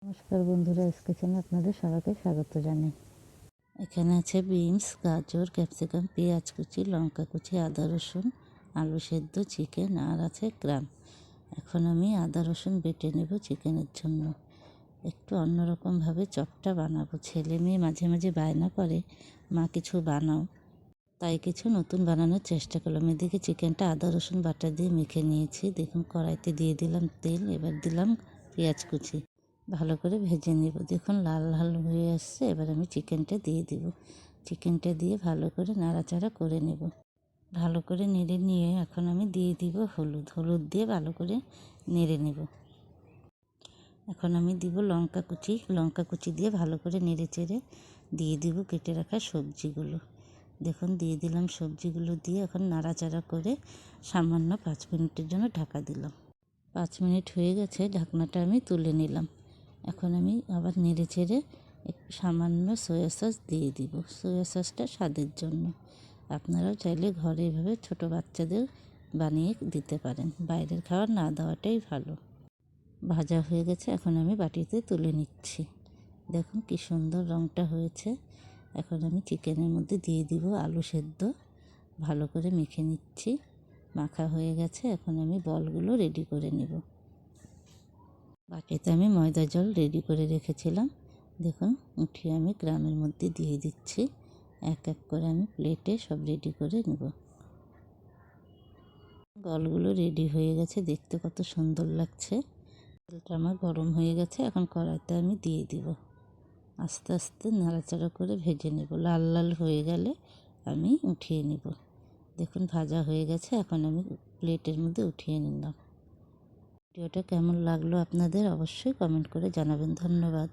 নমস্কার বন্ধুরা, এস কিচেনে আপনাদের সবাইকে স্বাগত জানাই। এখানে আছে বিনস, গাজর, ক্যাপসিকাম, পেঁয়াজ কুচি, লঙ্কা কুচি, আদা রসুন, আলু সেদ্ধ, চিকেন আর আছে গ্রাম। এখন আমি আদা রসুন বেটে নেব চিকেনের জন্য। একটু অন্যরকমভাবে চপটা বানাবো। ছেলে মেয়ে মাঝে মাঝে বায়না করে মা কিছু বানাও, তাই কিছু নতুন বানানোর চেষ্টা করলাম। এদিকে চিকেনটা আদা রসুন বাটা দিয়ে মেখে নিয়েছি। দেখুন কড়াইতে দিয়ে দিলাম তেল, এবার দিলাম পেঁয়াজ কুচি, ভালো করে ভেজে নেব। দেখুন লাল লাল হয়ে আসছে। এবার আমি চিকেনটা দিয়ে দেব। চিকেনটা দিয়ে ভালো করে নাড়াচাড়া করে নেব। ভালো করে নেড়ে নিয়ে এখন আমি দিয়ে দিব হলুদ দিয়ে ভালো করে নেড়ে নেব। এখন আমি দিব লঙ্কা কুচি দিয়ে ভালো করে নেড়ে চেড়ে দিয়ে দিব কেটে রাখা সবজিগুলো। দেখুন দিয়ে দিলাম সবজিগুলো দিয়ে এখন নাড়াচাড়া করে সামান্য 5 মিনিটের জন্য ঢাকা দিলাম। 5 মিনিট হয়ে গেছে, ঢাকনাটা আমি তুলে নিলাম। এখন আমি আবার নেড়ে চেড়ে সামান্য সয়া সস দিয়ে দিব। সয়া সসটা স্বাদের জন্য। আপনারাও চাইলে ঘরে এভাবে ছোটো বাচ্চাদের বানিয়ে দিতে পারেন। বাইরের খাবার না দেওয়াটাই ভালো। ভাজা হয়ে গেছে, এখন আমি বাটিতে তুলে নিচ্ছি। দেখুন কি সুন্দর রঙটা হয়েছে। এখন আমি চিকেনের মধ্যে দিয়ে দিব আলু সেদ্ধ, ভালো করে মেখে নিচ্ছি। মাখা হয়ে গেছে, এখন আমি বলগুলো রেডি করে নেব। বাটিতে আমি ময়দা জল রেডি করে রেখেছিলাম। দেখুন উঠিয়ে আমি গ্রামের মধ্যে দিয়ে দিচ্ছি। এক এক করে আমি প্লেটে সব রেডি করে নেব। বলগুলো রেডি হয়ে গেছে, দেখতে কত সুন্দর লাগছে। তেলটা আমার গরম হয়ে গেছে, এখন কড়াইতে আমি দিয়ে দিব। আস্তে আস্তে নাড়াচাড়া করে ভেজে নেব। লাল লাল হয়ে গেলে আমি উঠিয়ে নেব। দেখুন ভাজা হয়ে গেছে, এখন আমি প্লেটের মধ্যে উঠিয়ে নিলাম। ভিডিওটা কেমন লাগলো আপনাদের অবশ্যই কমেন্ট করে জানাবেন। ধন্যবাদ।